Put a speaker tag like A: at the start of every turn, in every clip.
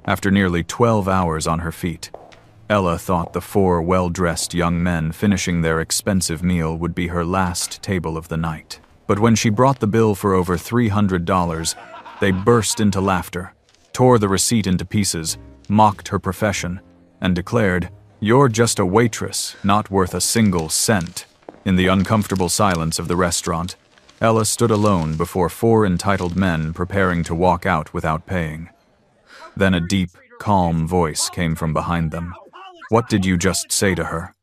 A: After nearly 12 hours on her feet, Ella thought the four well-dressed young men finishing their expensive meal would be her last table of the night. But when she brought the bill for over $300, they burst into laughter, tore the receipt into pieces, mocked her profession, and declared, "You're just a waitress, not worth a single cent." In the uncomfortable silence of the restaurant, Ella stood alone before four entitled men preparing to walk out without paying. Then a deep, calm voice came from behind them. "What did you just say to her?"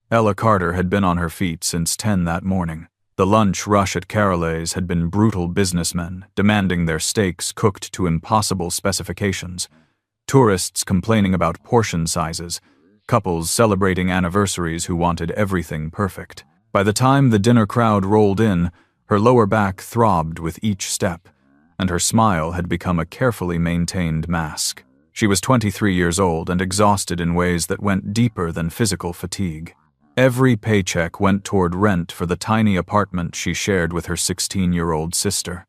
A: Ella Carter had been on her feet since 10 that morning. The lunch rush at Carolay's had been brutal businessmen demanding their steaks cooked to impossible specifications, tourists complaining about portion sizes, couples celebrating anniversaries who wanted everything perfect. By the time the dinner crowd rolled in, her lower back throbbed with each step, and her smile had become a carefully maintained mask. She was 23 years old and exhausted in ways that went deeper than physical fatigue. Every paycheck went toward rent for the tiny apartment she shared with her 16-year-old sister,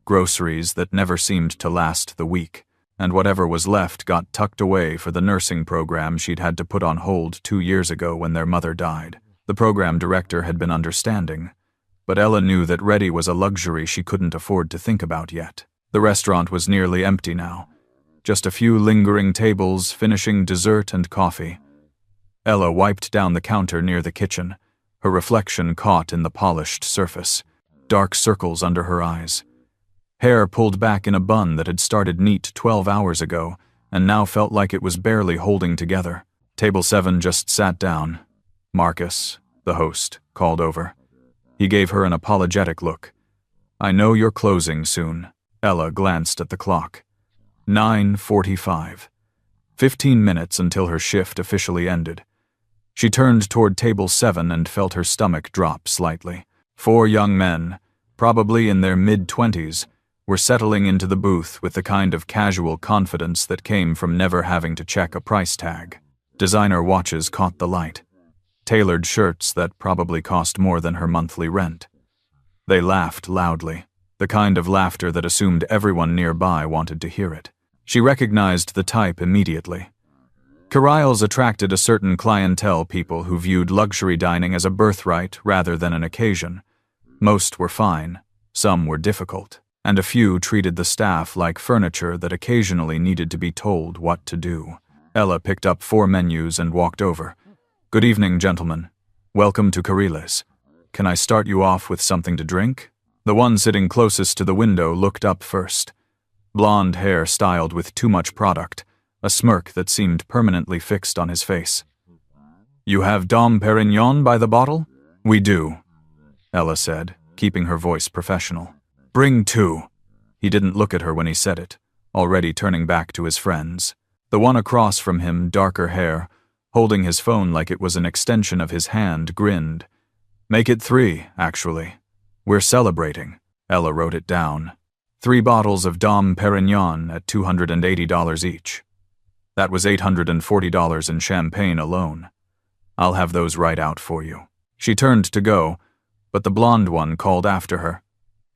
A: groceries that never seemed to last the week, and whatever was left got tucked away for the nursing program she'd had to put on hold 2 years ago when their mother died. The program director had been understanding, but Ella knew that Reddy was a luxury she couldn't afford to think about yet. The restaurant was nearly empty now, just a few lingering tables finishing dessert and coffee. Ella wiped down the counter near the kitchen, her reflection caught in the polished surface, dark circles under her eyes. Hair pulled back in a bun that had started neat 12 hours ago and now felt like it was barely holding together. Table 7 just sat down. Marcus, the host, called over. He gave her an apologetic look. "I know you're closing soon." Ella glanced at the clock. 9:45. 15 minutes until her shift officially ended. She turned toward table 7 and felt her stomach drop slightly. 4 young men, probably in their mid-20s, were settling into the booth with the kind of casual confidence that came from never having to check a price tag. Designer watches caught the light. Tailored shirts that probably cost more than her monthly rent. They laughed loudly, the kind of laughter that assumed everyone nearby wanted to hear it. She recognized the type immediately. Caryles attracted a certain clientele, people who viewed luxury dining as a birthright rather than an occasion. Most were fine, some were difficult, and a few treated the staff like furniture that occasionally needed to be told what to do. Ella picked up 4 menus and walked over. "Good evening, gentlemen. Welcome to Caryles. Can I start you off with something to drink?" The one sitting closest to the window looked up first. Blonde hair styled with too much product, a smirk that seemed permanently fixed on his face. "You have Dom Perignon by the bottle?" "We do," Ella said, keeping her voice professional. "Bring 2. He didn't look at her when he said it, already turning back to his friends. The one across from him, darker hair, holding his phone like it was an extension of his hand, grinned. "Make it 3, actually. We're celebrating." Ella wrote it down. 3 bottles of Dom Perignon at $280 each. That was $840 in champagne alone. "I'll have those right out for you." She turned to go, but the blonde one called after her.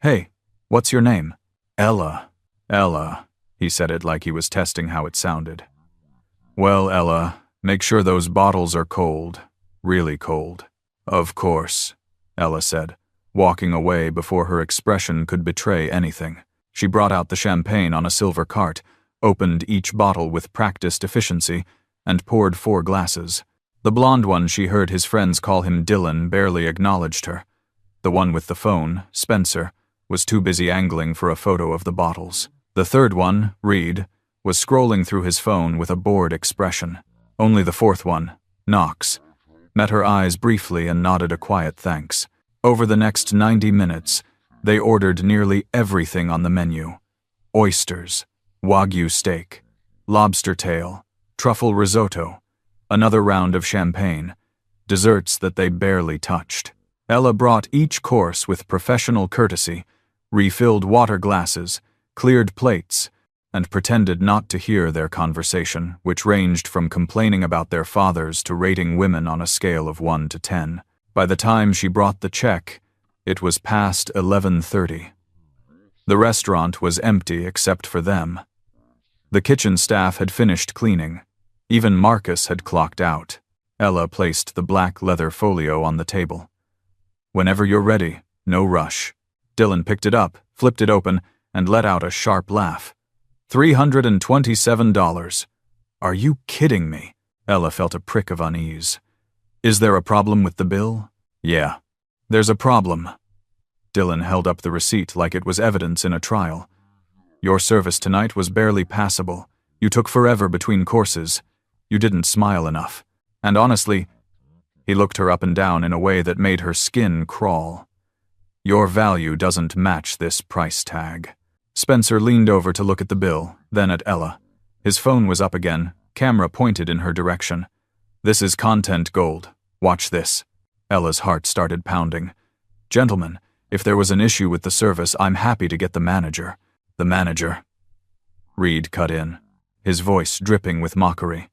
A: "Hey, what's your name?" "Ella." "Ella," he said it like he was testing how it sounded. "Well, Ella, make sure those bottles are cold, really cold." "Of course," Ella said, walking away before her expression could betray anything. She brought out the champagne on a silver cart, opened each bottle with practiced efficiency, and poured 4 glasses. The blonde one she heard his friends call him Dylan barely acknowledged her. The one with the phone, Spencer, was too busy angling for a photo of the bottles. The third one, Reed, was scrolling through his phone with a bored expression. Only the fourth one, Knox, met her eyes briefly and nodded a quiet thanks. Over the next 90 minutes, they ordered nearly everything on the menu. Oysters, Wagyu steak, lobster tail, truffle risotto, another round of champagne, desserts that they barely touched. Ella brought each course with professional courtesy, refilled water glasses, cleared plates, and pretended not to hear their conversation, which ranged from complaining about their fathers to rating women on a scale of 1 to 10. By the time she brought the check, it was past 11:30. The restaurant was empty except for them. The kitchen staff had finished cleaning. Even Marcus had clocked out. Ella placed the black leather folio on the table. "Whenever you're ready, no rush." Dylan picked it up, flipped it open, and let out a sharp laugh. $327. Are you kidding me? Ella felt a prick of unease. Is there a problem with the bill? Yeah. There's a problem. Dylan held up the receipt like it was evidence in a trial. Your service tonight was barely passable. You took forever between courses. You didn't smile enough. And honestly, he looked her up and down in a way that made her skin crawl. Your value doesn't match this price tag. Spencer leaned over to look at the bill, then at Ella. His phone was up again, camera pointed in her direction. This is content gold. Watch this. Ella's heart started pounding. Gentlemen, if there was an issue with the service, I'm happy to get the manager. The manager. Reed cut in, his voice dripping with mockery.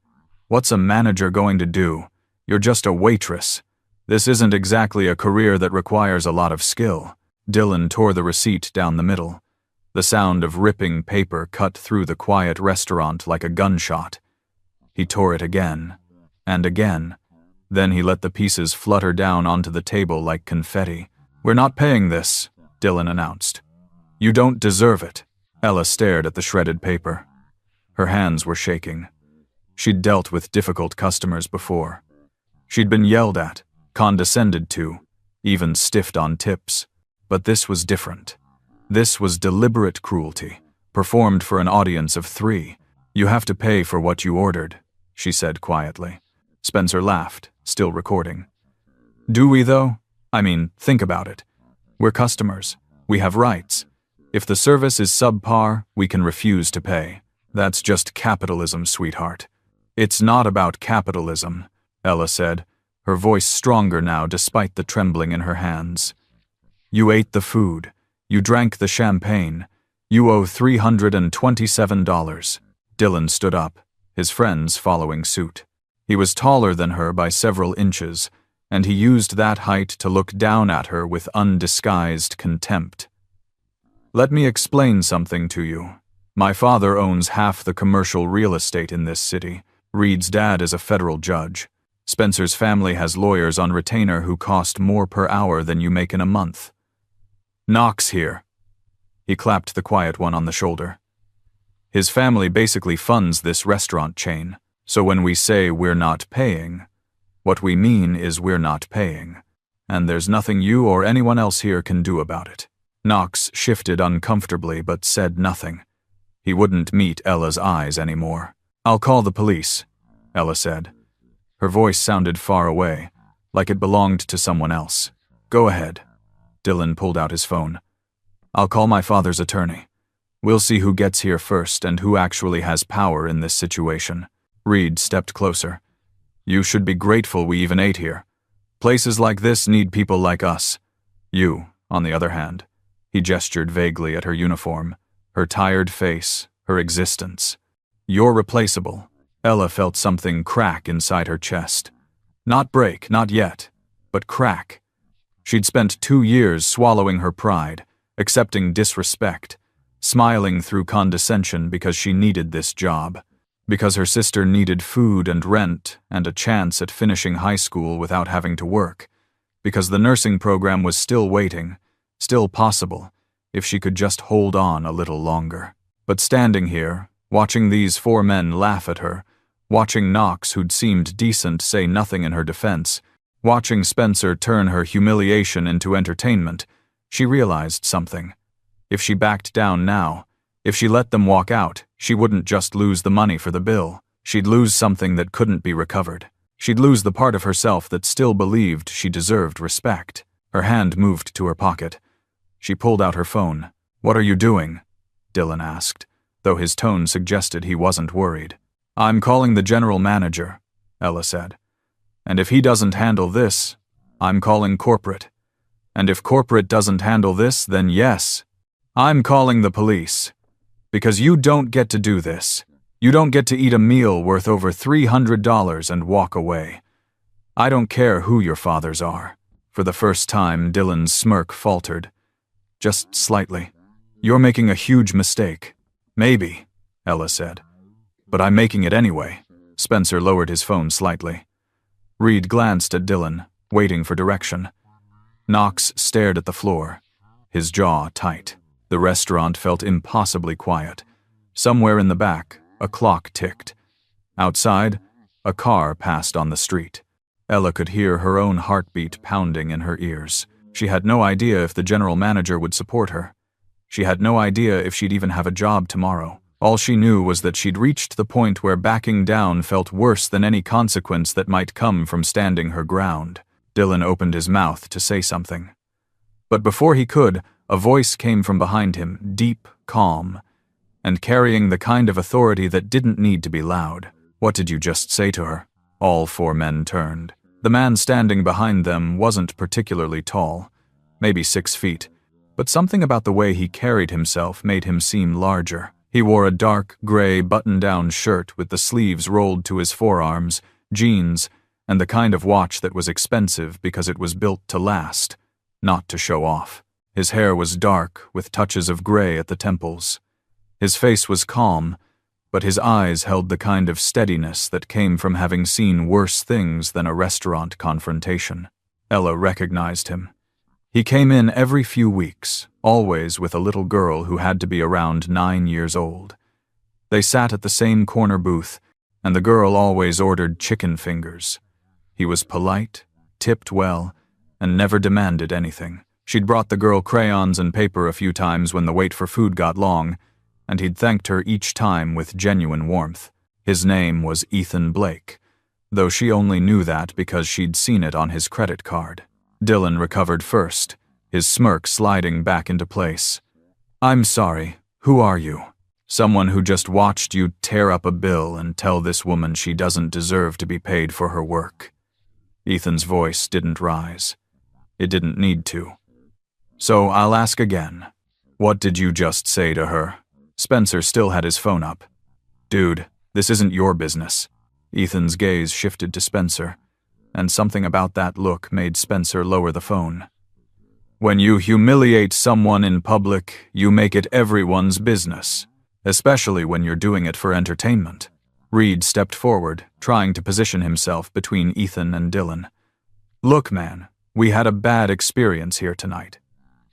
A: What's a manager going to do? You're just a waitress. This isn't exactly a career that requires a lot of skill. Dylan tore the receipt down the middle. The sound of ripping paper cut through the quiet restaurant like a gunshot. He tore it again, and again. Then he let the pieces flutter down onto the table like confetti. We're not paying this, Dylan announced. You don't deserve it. Ella stared at the shredded paper. Her hands were shaking. She'd dealt with difficult customers before. She'd been yelled at, condescended to, even stiffed on tips. But this was different. This was deliberate cruelty, performed for an audience of 3. You have to pay for what you ordered, she said quietly. Spencer laughed, still recording. Do we, though? I mean, think about it. We're customers. We have rights. If the service is subpar, we can refuse to pay. That's just capitalism, sweetheart. It's not about capitalism, Ella said, her voice stronger now despite the trembling in her hands. You ate the food. You drank the champagne. You owe $327. Dylan stood up, his friends following suit. He was taller than her by several inches, and he used that height to look down at her with undisguised contempt. Let me explain something to you. My father owns half the commercial real estate in this city. Reed's dad is a federal judge. Spencer's family has lawyers on retainer who cost more per hour than you make in a month. Knox here. He clapped the quiet one on the shoulder. His family basically funds this restaurant chain, so when we say we're not paying, what we mean is we're not paying, and there's nothing you or anyone else here can do about it. Knox shifted uncomfortably but said nothing. He wouldn't meet Ella's eyes anymore. I'll call the police, Ella said. Her voice sounded far away, like it belonged to someone else. Go ahead. Dylan pulled out his phone. I'll call my father's attorney. We'll see who gets here first and who actually has power in this situation. Reed stepped closer. You should be grateful we even ate here. Places like this need people like us. You, on the other hand, he gestured vaguely at her uniform, her tired face, her existence. You're replaceable. Ella felt something crack inside her chest. Not break, not yet, but crack. She'd spent 2 years swallowing her pride, accepting disrespect, smiling through condescension because she needed this job, because her sister needed food and rent and a chance at finishing high school without having to work, because the nursing program was still waiting, still possible, if she could just hold on a little longer. But standing here, watching these 4 men laugh at her, watching Knox, who'd seemed decent, say nothing in her defense, watching Spencer turn her humiliation into entertainment, she realized something. If she backed down now, if she let them walk out, she wouldn't just lose the money for the bill. She'd lose something that couldn't be recovered. She'd lose the part of herself that still believed she deserved respect. Her hand moved to her pocket. She pulled out her phone. What are you doing? Dylan asked, though his tone suggested he wasn't worried. I'm calling the general manager, Ella said. And if he doesn't handle this, I'm calling corporate. And if corporate doesn't handle this, then yes, I'm calling the police. Because you don't get to do this. You don't get to eat a meal worth over $300 and walk away. I don't care who your fathers are. For the first time, Dylan's smirk faltered. Just slightly. You're making a huge mistake. Maybe, Ella said. But I'm making it anyway. Spencer lowered his phone slightly. Reed glanced at Dylan, waiting for direction. Knox stared at the floor, his jaw tight. The restaurant felt impossibly quiet. Somewhere in the back, a clock ticked. Outside, a car passed on the street. Ella could hear her own heartbeat pounding in her ears. She had no idea if the general manager would support her. She had no idea if she'd even have a job tomorrow. All she knew was that she'd reached the point where backing down felt worse than any consequence that might come from standing her ground. Dylan opened his mouth to say something. But before he could, a voice came from behind him, deep, calm, and carrying the kind of authority that didn't need to be loud. What did you just say to her? All four men turned. The man standing behind them wasn't particularly tall, maybe 6 feet, but something about the way he carried himself made him seem larger. He wore a dark, gray, button-down shirt with the sleeves rolled to his forearms, jeans, and the kind of watch that was expensive because it was built to last, not to show off. His hair was dark, with touches of gray at the temples. His face was calm, but his eyes held the kind of steadiness that came from having seen worse things than a restaurant confrontation. Ella recognized him. He came in every few weeks, always with a little girl who had to be around 9 years old. They sat at the same corner booth, and the girl always ordered chicken fingers. He was polite, tipped well, and never demanded anything. She'd brought the girl crayons and paper a few times when the wait for food got long, and he'd thanked her each time with genuine warmth. His name was Ethan Blake, though she only knew that because she'd seen it on his credit card. Dylan recovered first, his smirk sliding back into place. "I'm sorry, who are you?" "Someone who just watched you tear up a bill and tell this woman she doesn't deserve to be paid for her work." Ethan's voice didn't rise. It didn't need to. "So I'll ask again. What did you just say to her?" Spencer still had his phone up. "Dude, this isn't your business." Ethan's gaze shifted to Spencer, and something about that look made Spencer lower the phone. "When you humiliate someone in public, you make it everyone's business, especially when you're doing it for entertainment." Reed stepped forward, trying to position himself between Ethan and Dylan. "Look, man, we had a bad experience here tonight.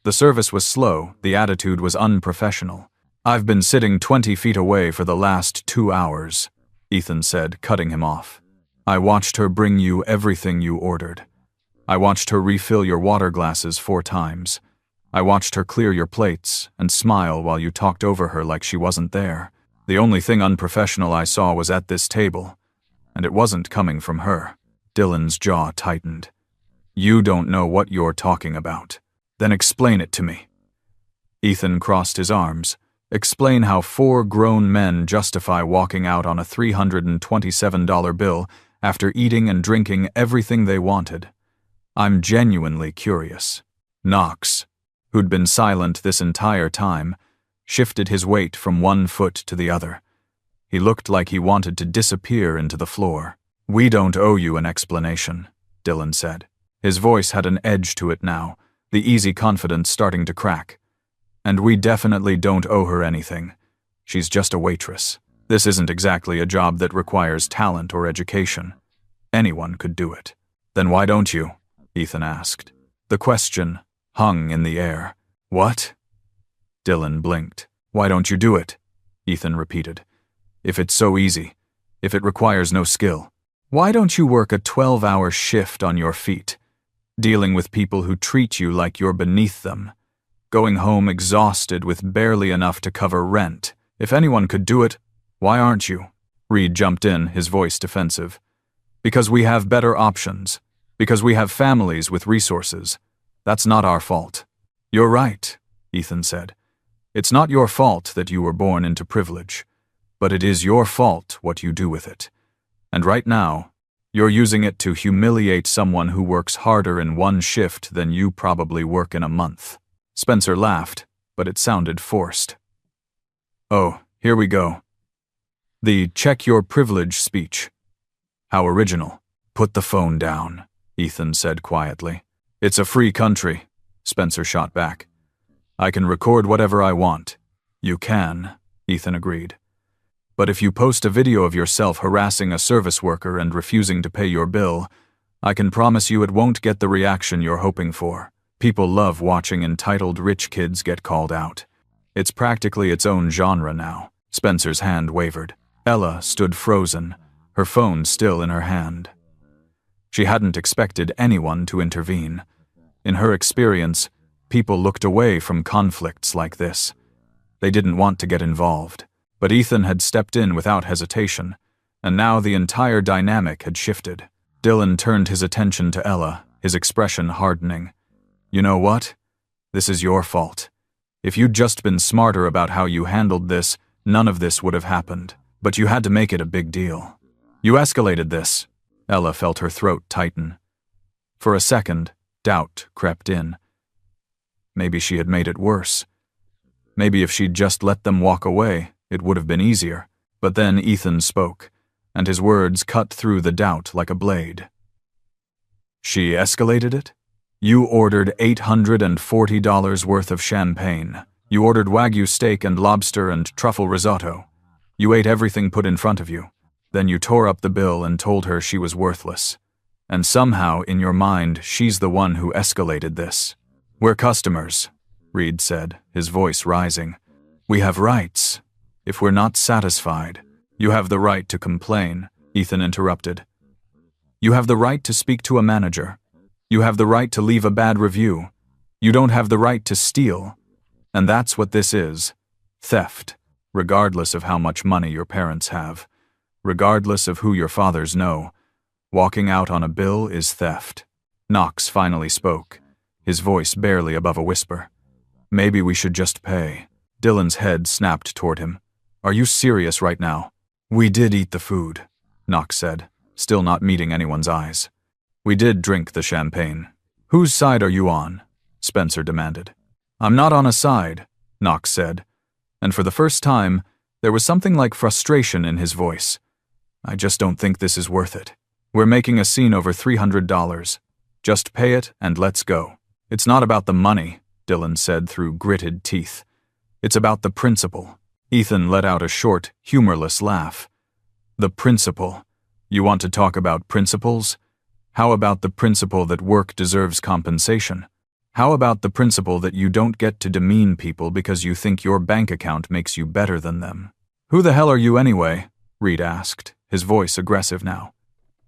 A: The service was slow, the attitude was unprofessional. I've been sitting 20 feet away for the last 2 hours," Ethan said, cutting him off. "I watched her bring you everything you ordered. I watched her refill your water glasses 4 times. I watched her clear your plates and smile while you talked over her like she wasn't there. The only thing unprofessional I saw was at this table, and it wasn't coming from her." Dylan's jaw tightened. "You don't know what you're talking about. Then explain it to me." Ethan crossed his arms. "Explain how 4 grown men justify walking out on a $327 bill after eating and drinking everything they wanted. I'm genuinely curious." Knox, who'd been silent this entire time, shifted his weight from one foot to the other. He looked like he wanted to disappear into the floor. "We don't owe you an explanation," Dylan said. His voice had an edge to it now, the easy confidence starting to crack. "And we definitely don't owe her anything. She's just a waitress. This isn't exactly a job that requires talent or education. Anyone could do it." "Then why don't you?" Ethan asked. The question hung in the air. "What?" Dylan blinked. "Why don't you do it?" Ethan repeated. "If it's so easy, if it requires no skill, why don't you work a 12-hour shift on your feet, dealing with people who treat you like you're beneath them, going home exhausted with barely enough to cover rent? If anyone could do it, why aren't you?" Reed jumped in, his voice defensive. "Because we have better options. Because we have families with resources. That's not our fault." "You're right," Ethan said. "It's not your fault that you were born into privilege, but it is your fault what you do with it. And right now, you're using it to humiliate someone who works harder in one shift than you probably work in a month." Spencer laughed, but it sounded forced. "Oh, here we go. The check your privilege speech. How original." "Put the phone down," Ethan said quietly. "It's a free country," Spencer shot back. "I can record whatever I want." "You can," Ethan agreed. But if you post a video of yourself harassing a service worker and refusing to pay your bill, I can promise you it won't get the reaction you're hoping for. People love watching entitled rich kids get called out. It's practically its own genre now. Spencer's hand wavered. Ella stood frozen, her phone still in her hand. She hadn't expected anyone to intervene. In her experience, people looked away from conflicts like this. They didn't want to get involved. But Ethan had stepped in without hesitation, and now the entire dynamic had shifted. Dylan turned his attention to Ella, his expression hardening. You know what? This is your fault. If you'd just been smarter about how you handled this, none of this would have happened. But you had to make it a big deal. You escalated this. Ella felt her throat tighten. For a second, doubt crept in. Maybe she had made it worse. Maybe if she'd just let them walk away, it would have been easier. But then Ethan spoke, and his words cut through the doubt like a blade. She escalated it? You ordered $840 worth of champagne. You ordered Wagyu steak and lobster and truffle risotto. You ate everything put in front of you. Then you tore up the bill and told her she was worthless. And somehow, in your mind, she's the one who escalated this. We're customers, Reed said, his voice rising. We have rights. If we're not satisfied, you have the right to complain, Ethan interrupted. You have the right to speak to a manager. You have the right to leave a bad review. You don't have the right to steal. And that's what this is. Theft, regardless of how much money your parents have. Regardless of who your fathers know. Walking out on a bill is theft. Knox finally spoke, his voice barely above a whisper. Maybe we should just pay. Dylan's head snapped toward him. Are you serious right now? We did eat the food, Knox said, still not meeting anyone's eyes. We did drink the champagne. Whose side are you on? Spencer demanded. I'm not on a side, Knox said, and for the first time, there was something like frustration in his voice. I just don't think this is worth it. We're making a scene over $300. Just pay it and let's go. It's not about the money, Dylan said through gritted teeth. It's about the principle. Ethan let out a short, humorless laugh. The principle. You want to talk about principles? How about the principle that work deserves compensation? How about the principle that you don't get to demean people because you think your bank account makes you better than them? Who the hell are you anyway? Reed asked, his voice aggressive now.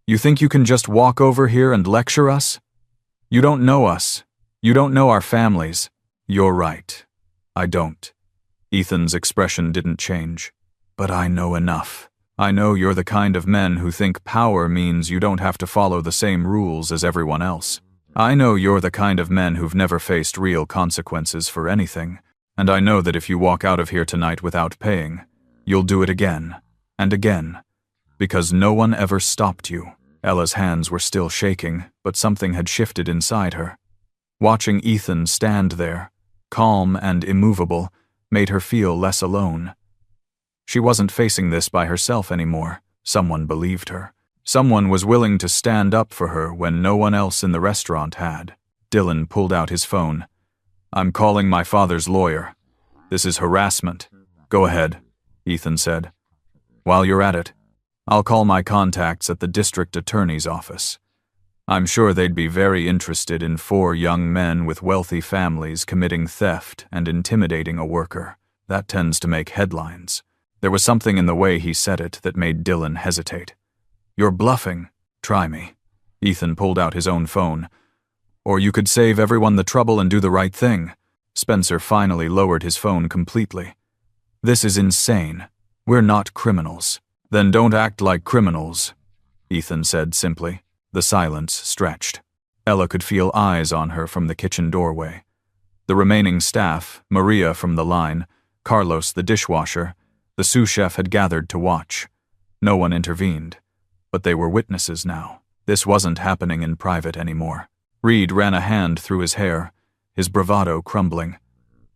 A: You think you can just walk over here and lecture us? You don't know us. You don't know our families. You're right. I don't. Ethan's expression didn't change. But I know enough. I know you're the kind of men who think power means you don't have to follow the same rules as everyone else. I know you're the kind of men who've never faced real consequences for anything, and I know that if you walk out of here tonight without paying, you'll do it again, and again, because no one ever stopped you. Ella's hands were still shaking, but something had shifted inside her. Watching Ethan stand there, calm and immovable, made her feel less alone. She wasn't facing this by herself anymore. Someone believed her. Someone was willing to stand up for her when no one else in the restaurant had. Dylan pulled out his phone. I'm calling my father's lawyer. This is harassment. Go ahead, Ethan said. While you're at it, I'll call my contacts at the district attorney's office. I'm sure they'd be very interested in 4 young men with wealthy families committing theft and intimidating a worker. That tends to make headlines. There was something in the way he said it that made Dylan hesitate. You're bluffing. Try me. Ethan pulled out his own phone. Or you could save everyone the trouble and do the right thing. Spencer finally lowered his phone completely. This is insane. We're not criminals. Then don't act like criminals, Ethan said simply. The silence stretched. Ella could feel eyes on her from the kitchen doorway. The remaining staff, Maria from the line, Carlos the dishwasher, the sous chef had gathered to watch. No one intervened, but they were witnesses now. This wasn't happening in private anymore. Reed ran a hand through his hair, his bravado crumbling.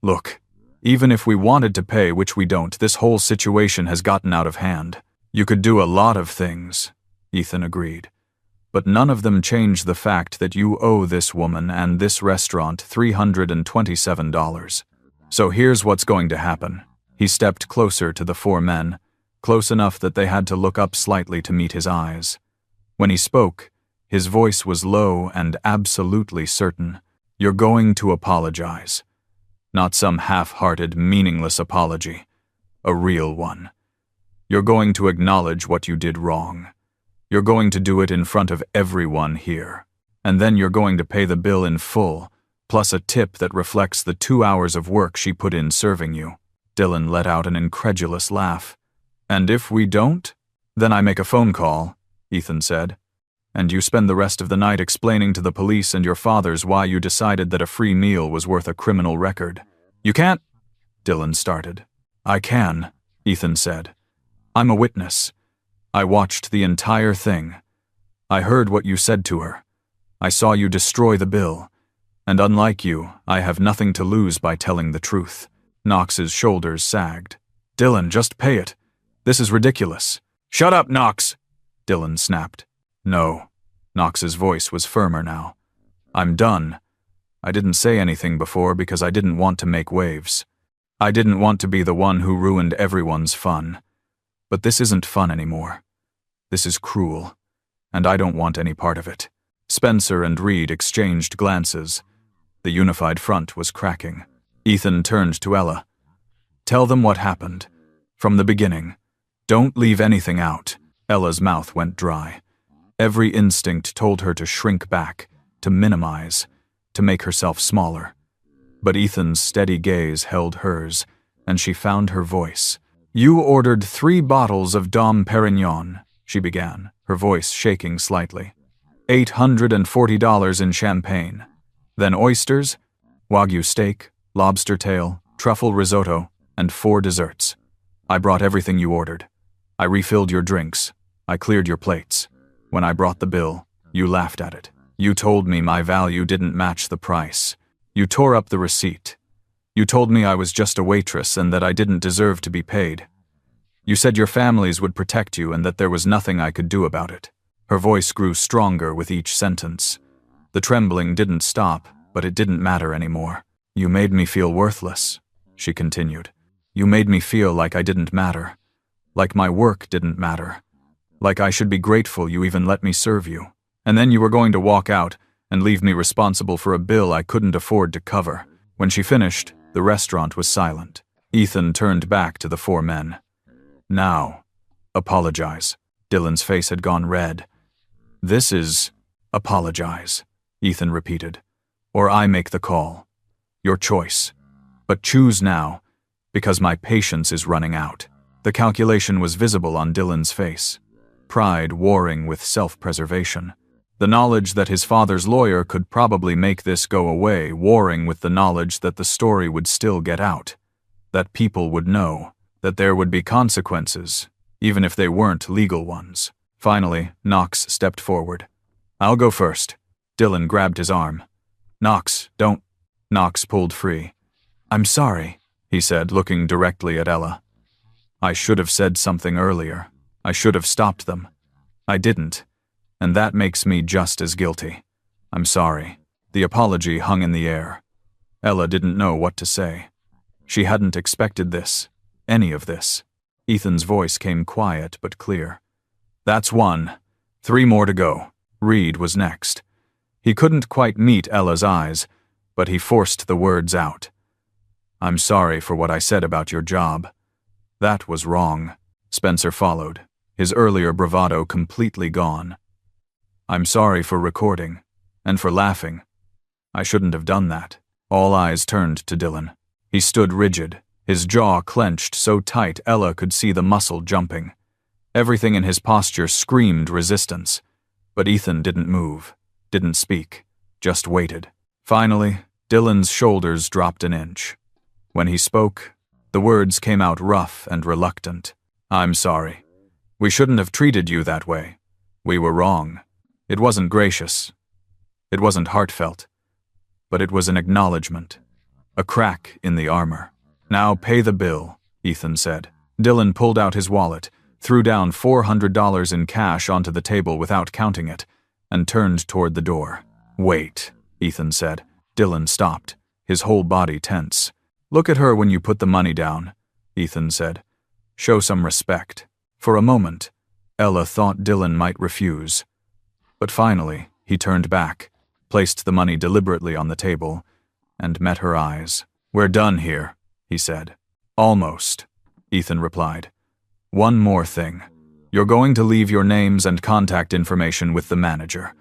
A: Look, even if we wanted to pay, which we don't, this whole situation has gotten out of hand. You could do a lot of things, Ethan agreed. But none of them change the fact that you owe this woman and this restaurant $327. So here's what's going to happen. He stepped closer to the 4 men, close enough that they had to look up slightly to meet his eyes. When he spoke, his voice was low and absolutely certain. "You're going to apologize. Not some half-hearted, meaningless apology. A real one. You're going to acknowledge what you did wrong. You're going to do it in front of everyone here. And then you're going to pay the bill in full, plus a tip that reflects the 2 hours of work she put in serving you." Dylan let out an incredulous laugh. "And if we don't? Then I make a phone call," Ethan said. "And you spend the rest of the night explaining to the police and your fathers why you decided that a free meal was worth a criminal record." "You can't," Dylan started. "I can," Ethan said. "I'm a witness. I watched the entire thing. I heard what you said to her. I saw you destroy the bill. And unlike you, I have nothing to lose by telling the truth." Knox's shoulders sagged. "Dylan, just pay it. This is ridiculous." "Shut up, Knox," Dylan snapped. "No." Knox's voice was firmer now. "I'm done. I didn't say anything before because I didn't want to make waves. I didn't want to be the one who ruined everyone's fun. But this isn't fun anymore. This is cruel, and I don't want any part of it." Spencer and Reed exchanged glances. The unified front was cracking. Ethan turned to Ella. "Tell them what happened. From the beginning. Don't leave anything out." Ella's mouth went dry. Every instinct told her to shrink back, to minimize, to make herself smaller. But Ethan's steady gaze held hers, and she found her voice. "You ordered 3 bottles of Dom Perignon," she began, her voice shaking slightly. $840 in champagne. Then oysters, Wagyu steak, lobster tail, truffle risotto, and 4 desserts. I brought everything you ordered. I refilled your drinks. I cleared your plates. When I brought the bill, you laughed at it. You told me my value didn't match the price. You tore up the receipt. You told me I was just a waitress and that I didn't deserve to be paid. You said your families would protect you and that there was nothing I could do about it." Her voice grew stronger with each sentence. The trembling didn't stop, but it didn't matter anymore. "You made me feel worthless," she continued. "You made me feel like I didn't matter. Like my work didn't matter. Like I should be grateful you even let me serve you. And then you were going to walk out and leave me responsible for a bill I couldn't afford to cover." When she finished, the restaurant was silent. Ethan turned back to the 4 men. "Now, apologize." Dylan's face had gone red. "This is apologize," Ethan repeated. "Or I make the call. Your choice. But choose now, because my patience is running out." The calculation was visible on Dylan's face. Pride warring with self-preservation. The knowledge that his father's lawyer could probably make this go away, warring with the knowledge that the story would still get out. That people would know. That there would be consequences, even if they weren't legal ones. Finally, Knox stepped forward. "I'll go first." Dylan grabbed his arm. "Knox, don't." Knox pulled free. "I'm sorry," he said, looking directly at Ella. "I should have said something earlier. I should have stopped them. I didn't, and that makes me just as guilty. I'm sorry." The apology hung in the air. Ella didn't know what to say. She hadn't expected this, any of this. Ethan's voice came quiet but clear. "That's 1. 3 more to go." Reed was next. He couldn't quite meet Ella's eyes, but he forced the words out. "I'm sorry for what I said about your job. That was wrong." Spencer followed, his earlier bravado completely gone. "I'm sorry for recording, and for laughing. I shouldn't have done that." All eyes turned to Dylan. He stood rigid, his jaw clenched so tight Ella could see the muscle jumping. Everything in his posture screamed resistance, but Ethan didn't move, didn't speak, just waited. Finally, Dylan's shoulders dropped an inch. When he spoke, the words came out rough and reluctant. "I'm sorry. We shouldn't have treated you that way. We were wrong. It wasn't gracious. It wasn't heartfelt. But it was an acknowledgement. A crack in the armor." "Now pay the bill," Ethan said. Dylan pulled out his wallet, threw down $400 in cash onto the table without counting it, and turned toward the door. "Wait," Ethan said. Dylan stopped, his whole body tense. "Look at her when you put the money down," Ethan said. "Show some respect." For a moment, Ella thought Dylan might refuse. But finally, he turned back, placed the money deliberately on the table, and met her eyes. "We're done here," he said. "Almost," Ethan replied. "One more thing. You're going to leave your names and contact information with the manager.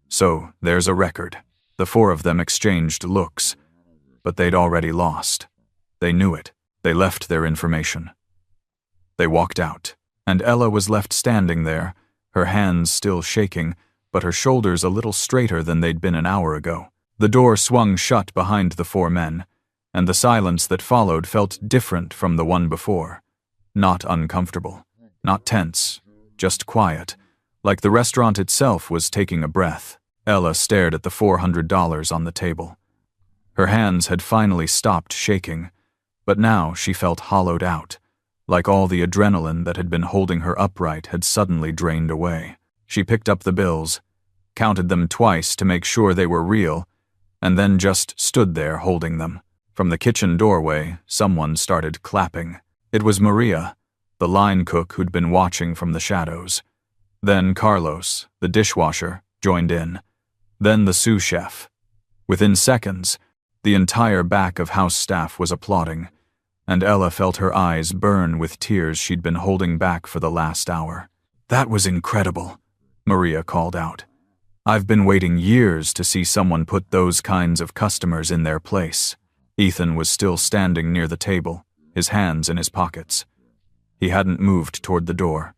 A: So, there's a record." The four of them exchanged looks, but they'd already lost. They knew it. They left their information. They walked out, and Ella was left standing there, her hands still shaking, but her shoulders a little straighter than they'd been an hour ago. The door swung shut behind the four men, and the silence that followed felt different from the one before. Not uncomfortable, not tense, just quiet, like the restaurant itself was taking a breath. Ella stared at the $400 on the table. Her hands had finally stopped shaking, but now she felt hollowed out, like all the adrenaline that had been holding her upright had suddenly drained away. She picked up the bills, counted them twice to make sure they were real, and then just stood there holding them. From the kitchen doorway, someone started clapping. It was Maria, the line cook who'd been watching from the shadows. Then Carlos, the dishwasher, joined in. Then the sous chef. Within seconds, the entire back of house staff was applauding, and Ella felt her eyes burn with tears she'd been holding back for the last hour. "That was incredible," Maria called out. "I've been waiting years to see someone put those kinds of customers in their place." Ethan was still standing near the table, his hands in his pockets. He hadn't moved toward the door,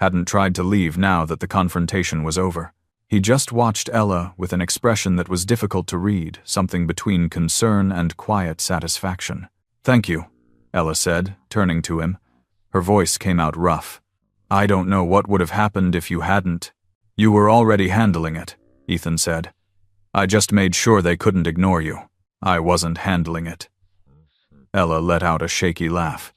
A: hadn't tried to leave now that the confrontation was over. He just watched Ella with an expression that was difficult to read, something between concern and quiet satisfaction. "Thank you," Ella said, turning to him. Her voice came out rough. "I don't know what would have happened if you hadn't." "You were already handling it," Ethan said. "I just made sure they couldn't ignore you. I wasn't handling it." Ella let out a shaky laugh.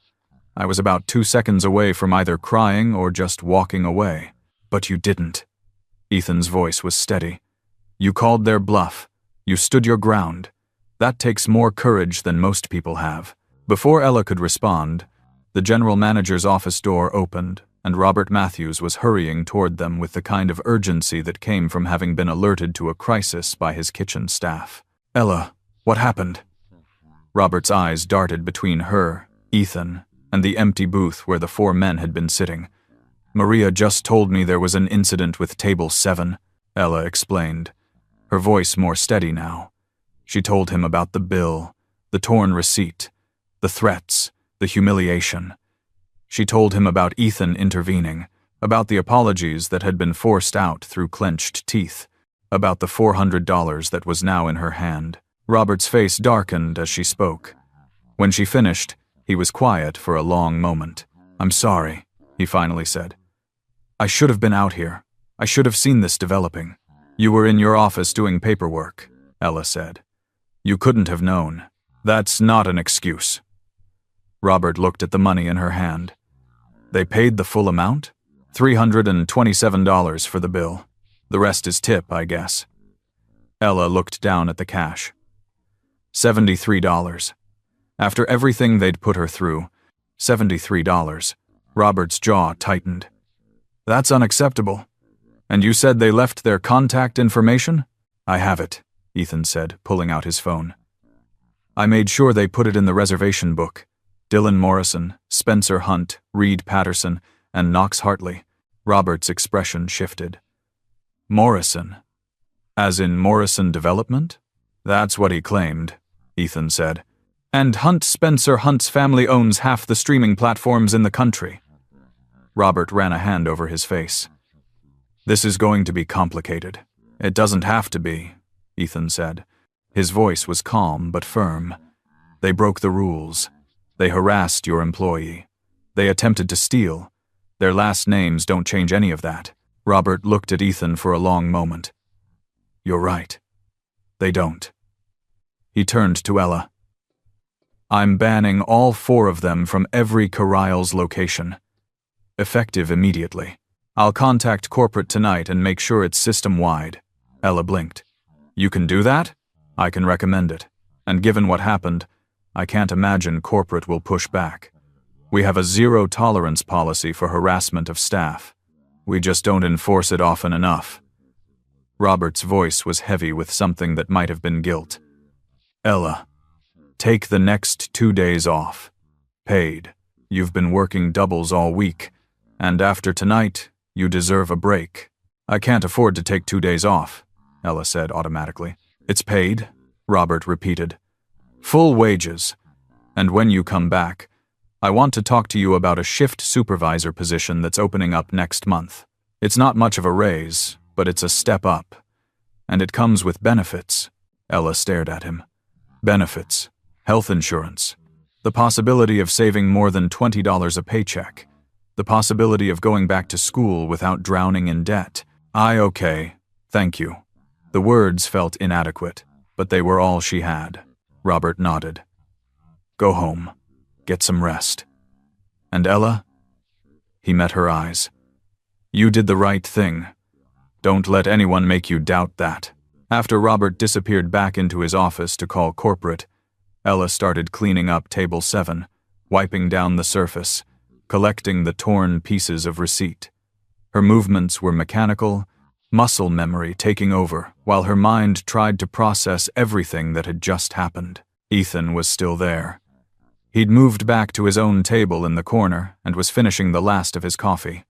A: "I was about 2 seconds away from either crying or just walking away." "But you didn't." Ethan's voice was steady. "You called their bluff. You stood your ground. That takes more courage than most people have." Before Ella could respond, the general manager's office door opened, and Robert Matthews was hurrying toward them with the kind of urgency that came from having been alerted to a crisis by his kitchen staff. "Ella, what happened?" Robert's eyes darted between her, Ethan, and the empty booth where the four men had been sitting. "Maria just told me there was an incident with Table 7, Ella explained, her voice more steady now. She told him about the bill, the torn receipt, the threats, the humiliation. She told him about Ethan intervening, about the apologies that had been forced out through clenched teeth, about the $400 that was now in her hand. Robert's face darkened as she spoke. When she finished, he was quiet for a long moment. "I'm sorry," he finally said. "I should have been out here. I should have seen this developing." "You were in your office doing paperwork," Ella said. "You couldn't have known. That's not an excuse." Robert looked at the money in her hand. "They paid the full amount? $327 for the bill. The rest is tip, I guess." Ella looked down at the cash. $73. After everything they'd put her through, $73. Robert's jaw tightened. "That's unacceptable. And you said they left their contact information?" "I have it," Ethan said, pulling out his phone. "I made sure they put it in the reservation book. Dylan Morrison, Spencer Hunt, Reed Patterson, and Knox Hartley." Robert's expression shifted. "Morrison? As in Morrison Development?" "That's what he claimed," Ethan said. "And Spencer Hunt's family owns half the streaming platforms in the country." Robert ran a hand over his face. "This is going to be complicated." "It doesn't have to be," Ethan said. His voice was calm but firm. "They broke the rules. They harassed your employee. They attempted to steal. Their last names don't change any of that." Robert looked at Ethan for a long moment. "You're right. They don't." He turned to Ella. "I'm banning all 4 of them from every Carlisle's location. Effective immediately. I'll contact corporate tonight and make sure it's system-wide." Ella blinked. "You can do that? I can recommend it. And given what happened, I can't imagine corporate will push back." We have a zero-tolerance policy for harassment of staff. We just don't enforce it often enough." Robert's voice was heavy with something that might have been guilt. "Ella, take the next 2 days off. Paid. You've been working doubles all week, and after tonight, you deserve a break." "I can't afford to take 2 days off," Ella said automatically. "It's paid," Robert repeated. "Full wages. And when you come back, I want to talk to you about a shift supervisor position that's opening up next month. It's not much of a raise, but it's a step up. And it comes with benefits." Ella stared at him. "Benefits. Health insurance. The possibility of saving more than $20 a paycheck. The possibility of going back to school without drowning in debt. Okay, thank you." The words felt inadequate, but they were all she had. Robert nodded. "Go home. Get some rest." "And Ella?" He met her eyes. "You did the right thing. Don't let anyone make you doubt that." After Robert disappeared back into his office to call corporate, Ella started cleaning up table 7, wiping down the surface, collecting the torn pieces of receipt. Her movements were mechanical, muscle memory taking over, while her mind tried to process everything that had just happened. Ethan was still there. He'd moved back to his own table in the corner and was finishing the last of his coffee.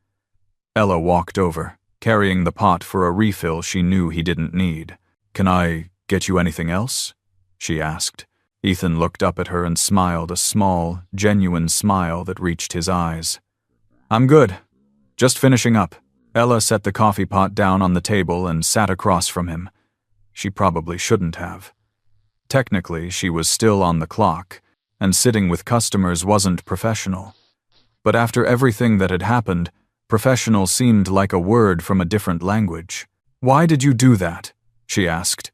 A: Ella walked over, carrying the pot for a refill she knew he didn't need. "Can I get you anything else?" she asked. Ethan looked up at her and smiled a small, genuine smile that reached his eyes. "I'm good. Just finishing up." Ella set the coffee pot down on the table and sat across from him. She probably shouldn't have. Technically, she was still on the clock, and sitting with customers wasn't professional. But after everything that had happened, professional seemed like a word from a different language. "Why did you do that?" she asked.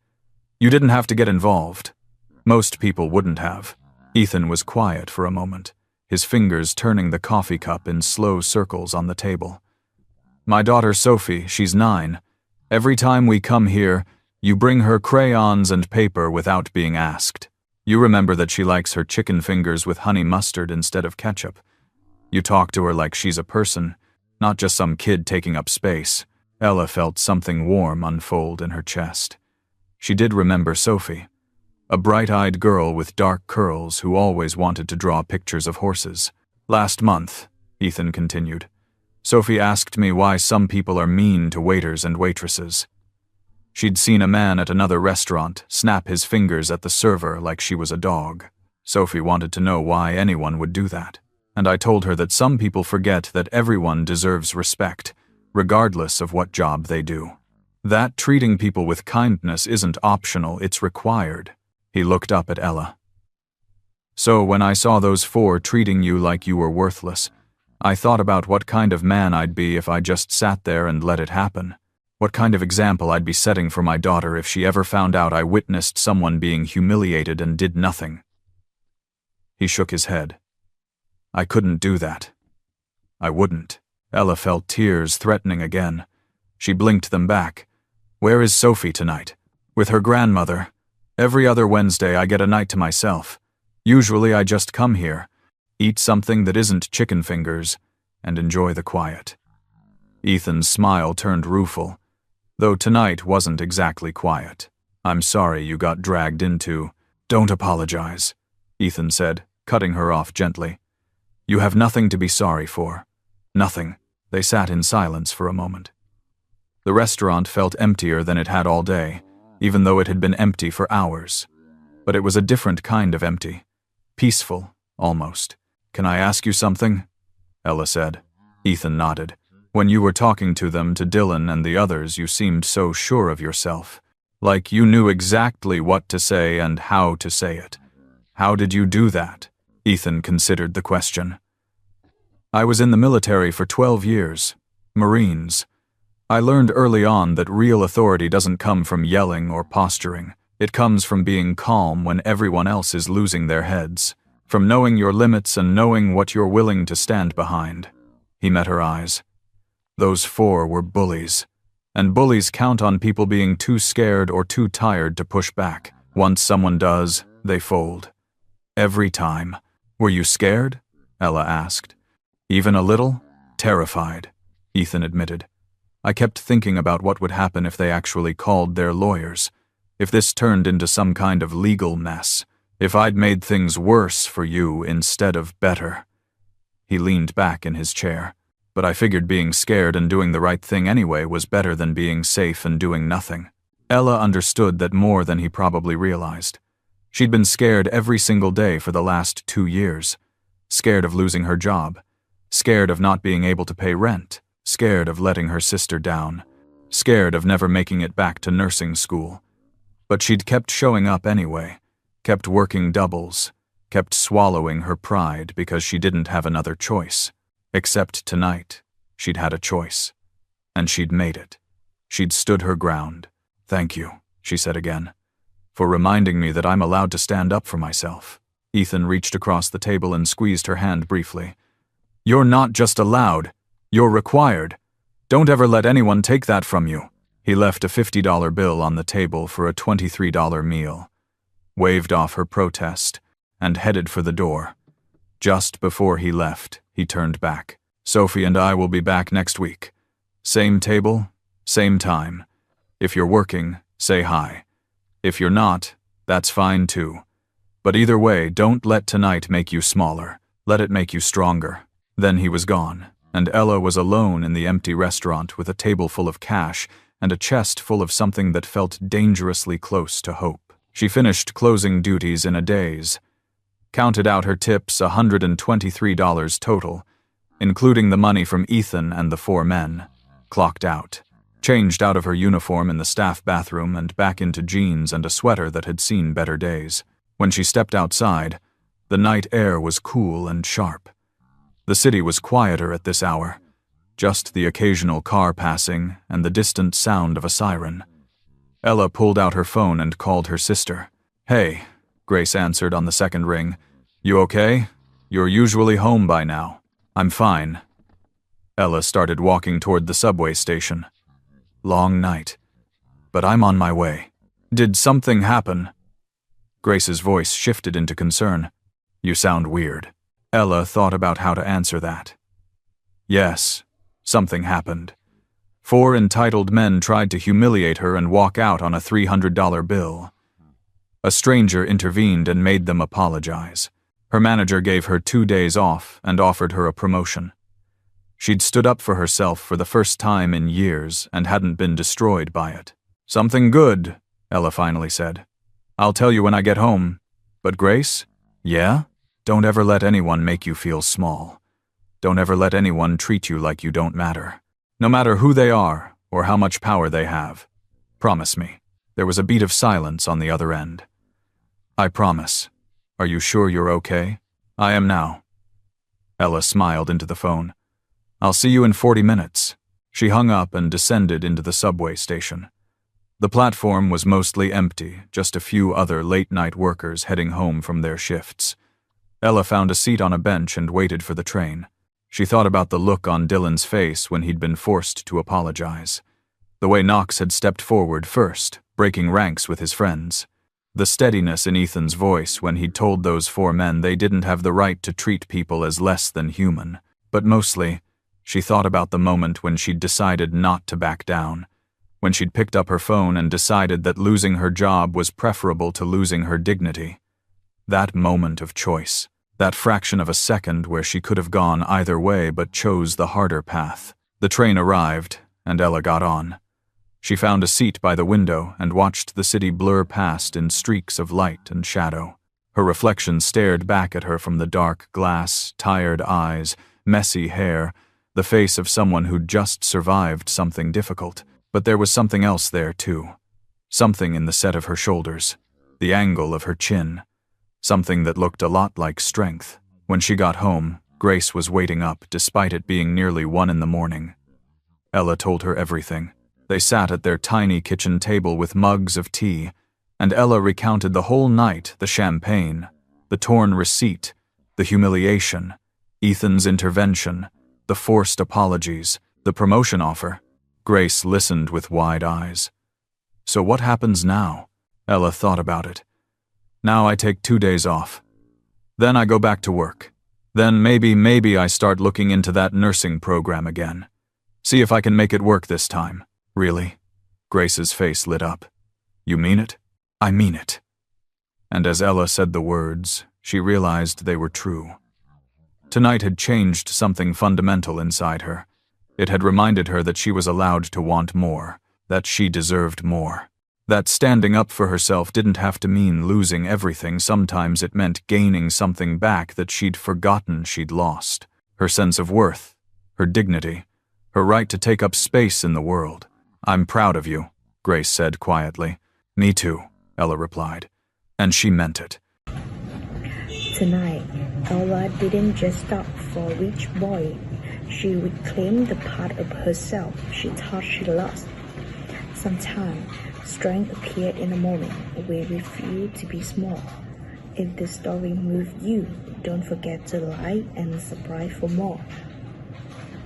A: "You didn't have to get involved." Most people wouldn't have. Ethan was quiet for a moment, his fingers turning the coffee cup in slow circles on the table. "My daughter Sophie, she's 9. Every time we come here, you bring her crayons and paper without being asked. You remember that she likes her chicken fingers with honey mustard instead of ketchup. You talk to her like she's a person, not just some kid taking up space." Ella felt something warm unfold in her chest. She did remember Sophie, a bright-eyed girl with dark curls who always wanted to draw pictures of horses. "Last month," Ethan continued, "Sophie asked me why some people are mean to waiters and waitresses. She'd seen a man at another restaurant snap his fingers at the server like she was a dog. Sophie wanted to know why anyone would do that, and I told her that some people forget that everyone deserves respect, regardless of what job they do. That treating people with kindness isn't optional, it's required." He looked up at Ella. "So when I saw those 4 treating you like you were worthless, I thought about what kind of man I'd be if I just sat there and let it happen. What kind of example I'd be setting for my daughter if she ever found out I witnessed someone being humiliated and did nothing." He shook his head. "I couldn't do that. I wouldn't." Ella felt tears threatening again. She blinked them back. "Where is Sophie tonight?" "With her grandmother. Every other Wednesday I get a night to myself. Usually I just come here, eat something that isn't chicken fingers, and enjoy the quiet." Ethan's smile turned rueful, though tonight wasn't exactly quiet. "I'm sorry you got dragged into." "Don't apologize," Ethan said, cutting her off gently. "You have nothing to be sorry for. Nothing." They sat in silence for a moment. The restaurant felt emptier than it had all day, even though it had been empty for hours. But it was a different kind of empty. Peaceful, almost. "Can I ask you something?" Ella said. Ethan nodded. "When you were talking to them, to Dylan and the others, you seemed so sure of yourself. Like you knew exactly what to say and how to say it. How did you do that?" Ethan considered the question. "I was in the military for 12 years. Marines. I learned early on that real authority doesn't come from yelling or posturing. It comes from being calm when everyone else is losing their heads. From knowing your limits and knowing what you're willing to stand behind." He met her eyes. "Those 4 were bullies. And bullies count on people being too scared or too tired to push back. Once someone does, they fold. Every time. Were you scared?" Ella asked. Even a little? Terrified, Ethan admitted. I kept thinking about what would happen if they actually called their lawyers, if this turned into some kind of legal mess, if I'd made things worse for you instead of better. He leaned back in his chair. But I figured being scared and doing the right thing anyway was better than being safe and doing nothing. Ella understood that more than he probably realized. She'd been scared every single day for the last 2 years. Scared of losing her job. Scared of not being able to pay rent. Scared of letting her sister down. Scared of never making it back to nursing school. But she'd kept showing up anyway. Kept working doubles. Kept swallowing her pride because she didn't have another choice. Except tonight, she'd had a choice. And she'd made it. She'd stood her ground. Thank you, she said again, for reminding me that I'm allowed to stand up for myself. Ethan reached across the table and squeezed her hand briefly. You're not just allowed, you're required. Don't ever let anyone take that from you. He left a $50 bill on the table for a $23 meal, waved off her protest, and headed for the door. Just before he left, he turned back. Sophie and I will be back next week. Same table, same time. If you're working, say hi. If you're not, that's fine too. But either way, don't let tonight make you smaller. Let it make you stronger. Then he was gone, and Ella was alone in the empty restaurant with a table full of cash and a chest full of something that felt dangerously close to hope. She finished closing duties in a daze. Counted out her tips, $123 total, including the money from Ethan and the 4 men. Clocked out. Changed out of her uniform in the staff bathroom and back into jeans and a sweater that had seen better days. When she stepped outside, the night air was cool and sharp. The city was quieter at this hour, just the occasional car passing and the distant sound of a siren. Ella pulled out her phone and called her sister. Hey, Grace answered on the second ring. You okay? You're usually home by now. I'm fine. Ella started walking toward the subway station. Long night. But I'm on my way. Did something happen? Grace's voice shifted into concern. You sound weird. Ella thought about how to answer that. Yes, something happened. 4 entitled men tried to humiliate her and walk out on a $300 bill. A stranger intervened and made them apologize. Her manager gave her 2 days off and offered her a promotion. She'd stood up for herself for the first time in years and hadn't been destroyed by it. Something good, Ella finally said. I'll tell you when I get home. But Grace? Yeah? Don't ever let anyone make you feel small. Don't ever let anyone treat you like you don't matter. No matter who they are or how much power they have. Promise me. There was a beat of silence on the other end. I promise. Are you sure you're okay? I am now. Ella smiled into the phone. I'll see you in 40 minutes. She hung up and descended into the subway station. The platform was mostly empty, just a few other late-night workers heading home from their shifts. Ella found a seat on a bench and waited for the train. She thought about the look on Dylan's face when he'd been forced to apologize. The way Knox had stepped forward first, breaking ranks with his friends. The steadiness in Ethan's voice when he'd told those 4 men they didn't have the right to treat people as less than human. But mostly, she thought about the moment when she'd decided not to back down, when she'd picked up her phone and decided that losing her job was preferable to losing her dignity. That moment of choice, that fraction of a second where she could have gone either way but chose the harder path. The train arrived, and Ella got on. She found a seat by the window and watched the city blur past in streaks of light and shadow. Her reflection stared back at her from the dark glass, tired eyes, messy hair, the face of someone who'd just survived something difficult. But there was something else there, too. Something in the set of her shoulders, the angle of her chin. Something that looked a lot like strength. When she got home, Grace was waiting up despite it being nearly 1 in the morning. Ella told her everything. They sat at their tiny kitchen table with mugs of tea, and Ella recounted the whole night, the champagne, the torn receipt, the humiliation, Ethan's intervention, the forced apologies, the promotion offer. Grace listened with wide eyes. So what happens now? Ella thought about it. Now I take 2 days off. Then I go back to work. Then maybe I start looking into that nursing program again. See if I can make it work this time. Really? Grace's face lit up. You mean it? I mean it. And as Ella said the words, she realized they were true. Tonight had changed something fundamental inside her. It had reminded her that she was allowed to want more, that she deserved more. That standing up for herself didn't have to mean losing everything. Sometimes it meant gaining something back that she'd forgotten she'd lost. Her sense of worth, her dignity, her right to take up space in the world. I'm proud of you, Grace said quietly. Me too, Ella replied. And she meant it.
B: Tonight, Ella didn't just stop for a rich boy. She reclaimed the part of herself she thought she lost. Sometimes, strength appeared in a moment we refuse to be small. If this story moved you, don't forget to like and subscribe for more.